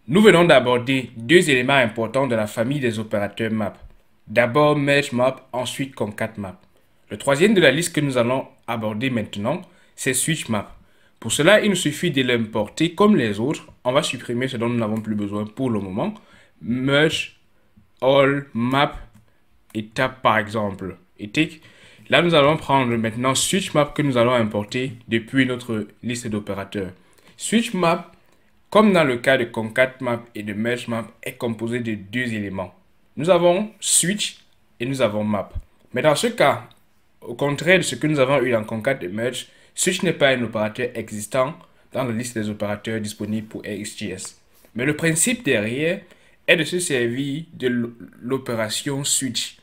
Nous venons d'aborder deux éléments importants de la famille des opérateurs map. D'abord merge map, ensuite concat map. Le troisième de la liste que nous allons aborder maintenant, c'est switch map. Pour cela, il nous suffit de l'importer comme les autres. On va supprimer ce dont nous n'avons plus besoin pour le moment. Merge, all, map et tab par exemple. Et tick. Là, nous allons prendre maintenant switch map que nous allons importer depuis notre liste d'opérateurs. Switch map, comme dans le cas de concat map et de merge map, est composé de deux éléments. Nous avons switch et nous avons map. Mais dans ce cas, au contraire de ce que nous avons eu dans concat et merge, switch n'est pas un opérateur existant dans la liste des opérateurs disponibles pour ArcGIS. Mais le principe derrière est de se servir de l'opération switch,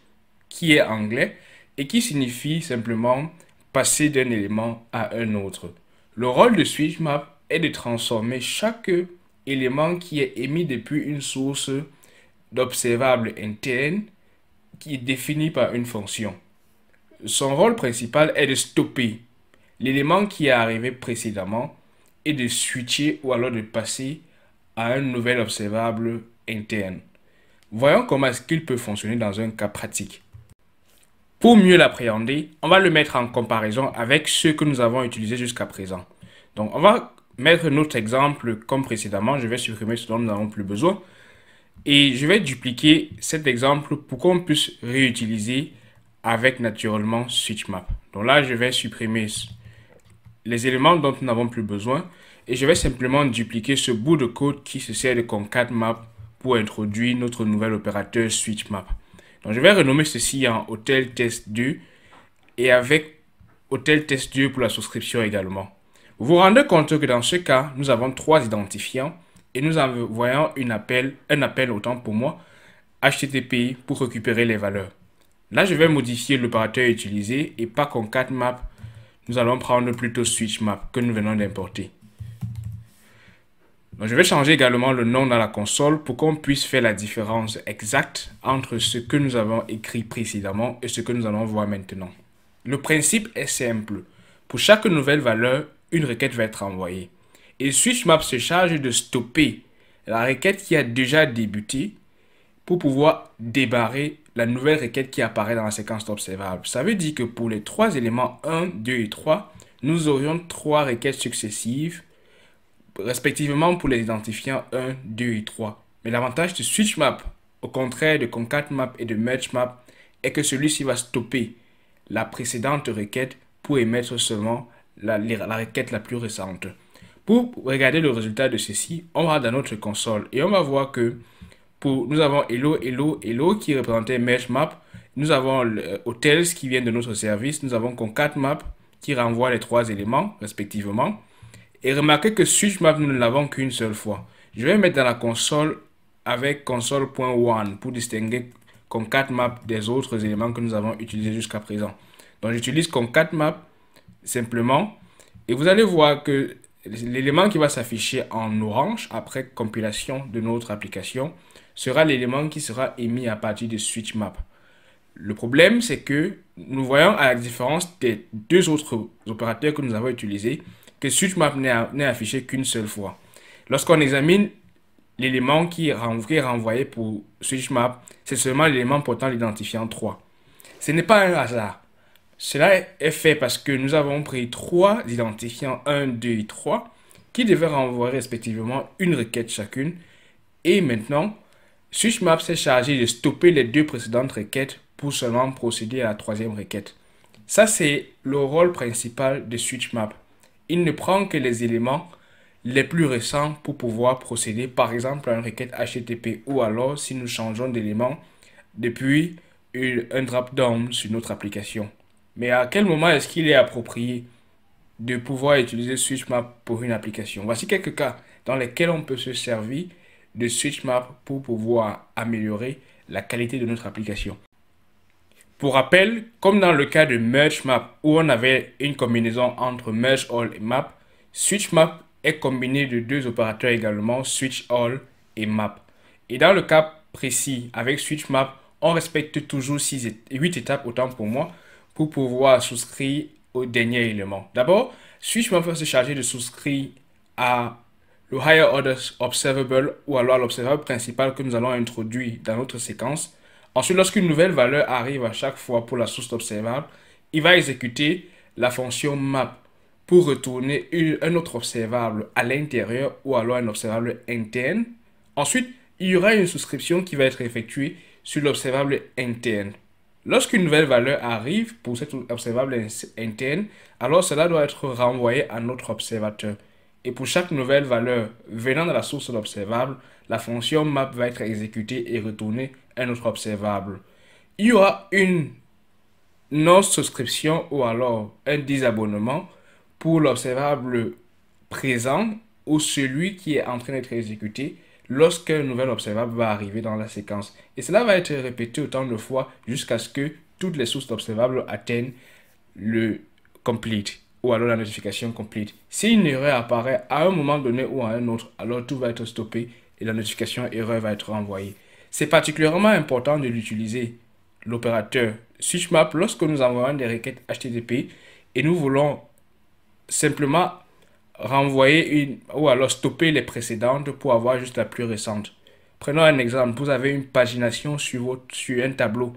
qui est anglais et qui signifie simplement passer d'un élément à un autre. Le rôle de switch map est de transformer chaque élément qui est émis depuis une source d'observable interne qui est définie par une fonction. Son rôle principal est de stopper l'élément qui est arrivé précédemment et de switcher ou alors de passer à un nouvel observable interne. Voyons comment est-ce qu'il peut fonctionner dans un cas pratique. Pour mieux l'appréhender, on va le mettre en comparaison avec ceux que nous avons utilisés jusqu'à présent. Donc, on va mettre notre exemple comme précédemment. Je vais supprimer ce dont nous n'avons plus besoin. Et je vais dupliquer cet exemple pour qu'on puisse réutiliser avec naturellement switchmap. Donc là, je vais supprimer les éléments dont nous n'avons plus besoin. Et je vais simplement dupliquer ce bout de code qui se sert de concat-map pour introduire notre nouvel opérateur switchmap. Donc je vais renommer ceci en Hotel Test 2 et avec Hotel Test 2 pour la souscription également. Vous vous rendez compte que dans ce cas, nous avons trois identifiants et nous envoyons un appel autant pour moi, HTTP pour récupérer les valeurs. Là, je vais modifier l'opérateur utilisé et pas concat-map, nous allons prendre plutôt switchmap que nous venons d'importer. Donc, je vais changer également le nom dans la console pour qu'on puisse faire la différence exacte entre ce que nous avons écrit précédemment et ce que nous allons voir maintenant. Le principe est simple. Pour chaque nouvelle valeur, une requête va être envoyée. Et switchmap se charge de stopper la requête qui a déjà débuté pour pouvoir débarrer la nouvelle requête qui apparaît dans la séquence d'observables. Ça veut dire que pour les trois éléments 1, 2 et 3, nous aurions trois requêtes successives respectivement pour les identifiants 1, 2 et 3. Mais l'avantage de switchmap, au contraire de concat-map et de merge-map, est que celui-ci va stopper la précédente requête pour émettre seulement la requête la plus récente. Pour regarder le résultat de ceci, on va dans notre console et on va voir que nous avons hello, hello, hello qui représentait merge-map. Nous avons hotels qui vient de notre service. Nous avons concat-map qui renvoie les trois éléments respectivement. Et remarquez que switchmap, nous ne l'avons qu'une seule fois. Je vais mettre dans la console avec console.one pour distinguer concat-map des autres éléments que nous avons utilisés jusqu'à présent. Donc j'utilise concat-map simplement. Et vous allez voir que l'élément qui va s'afficher en orange après compilation de notre application sera l'élément qui sera émis à partir de switchmap. Le problème, c'est que nous voyons à la différence des deux autres opérateurs que nous avons utilisés, que switchmap n'est affiché qu'une seule fois. Lorsqu'on examine l'élément qui est renvoyé pour switchmap, c'est seulement l'élément portant l'identifiant 3. Ce n'est pas un hasard. Cela est fait parce que nous avons pris trois identifiants 1, 2 et 3 qui devaient renvoyer respectivement une requête chacune. Et maintenant, switchmap s'est chargé de stopper les deux précédentes requêtes pour seulement procéder à la troisième requête. Ça, c'est le rôle principal de switchmap. Il ne prend que les éléments les plus récents pour pouvoir procéder par exemple à une requête HTTP ou alors si nous changeons d'élément depuis un drop-down sur notre application. Mais à quel moment est-ce qu'il est approprié de pouvoir utiliser switchmap pour une application? Voici quelques cas dans lesquels on peut se servir de switchmap pour pouvoir améliorer la qualité de notre application. Pour rappel, comme dans le cas de merge-map où on avait une combinaison entre merge-all et map, switch-map est combiné de deux opérateurs également, switch-all et map. Et dans le cas précis, avec switch-map, on respecte toujours 8 étapes, autant pour moi, pour pouvoir souscrire au dernier élément. D'abord, switch-map va se charger de souscrire à le Higher Order Observable ou alors l'observable principal que nous allons introduire dans notre séquence. Ensuite, lorsqu'une nouvelle valeur arrive à chaque fois pour la source observable, il va exécuter la fonction map pour retourner un autre observable à l'intérieur ou alors un observable interne. Ensuite, il y aura une souscription qui va être effectuée sur l'observable interne. Lorsqu'une nouvelle valeur arrive pour cet observable interne, alors cela doit être renvoyé à notre observateur. Et pour chaque nouvelle valeur venant de la source de l'observable, la fonction map va être exécutée et retourner un autre observable. Il y aura une non-souscription ou alors un désabonnement pour l'observable présent ou celui qui est en train d'être exécuté lorsqu'un nouvel observable va arriver dans la séquence. Et cela va être répété autant de fois jusqu'à ce que toutes les sources d'observables atteignent le complete ou alors la notification complete. Si une erreur apparaît à un moment donné ou à un autre, alors tout va être stoppé et la notification erreur va être envoyée. C'est particulièrement important de l'utiliser, l'opérateur switchmap, lorsque nous envoyons des requêtes HTTP et nous voulons simplement renvoyer ou alors stopper les précédentes pour avoir juste la plus récente. Prenons un exemple. Vous avez une pagination sur un tableau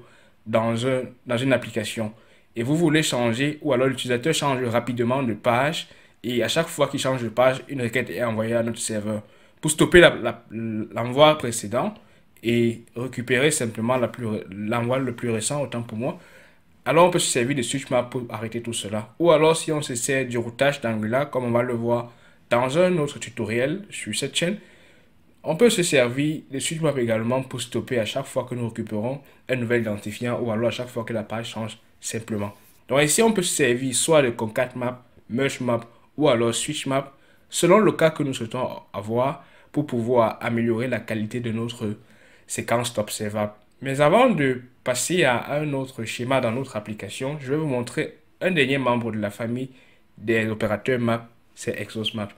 dans une application et vous voulez changer ou alors l'utilisateur change rapidement de page et à chaque fois qu'il change de page, une requête est envoyée à notre serveur. Pour stopper l'envoi précédent et récupérer simplement l'envoi le plus récent, autant pour moi, alors on peut se servir de switchmap pour arrêter tout cela. Ou alors si on se sert du routage d'Angular, comme on va le voir dans un autre tutoriel sur cette chaîne, on peut se servir de switchmap également pour stopper à chaque fois que nous récupérons un nouvel identifiant ou alors à chaque fois que la page change simplement. Donc ici on peut se servir soit de concatmap, mergemap ou alors switchmap selon le cas que nous souhaitons avoir pour pouvoir améliorer la qualité de notre séquence d'observable. Mais avant de passer à un autre schéma dans notre application, je vais vous montrer un dernier membre de la famille des opérateurs map, c'est ExosMap.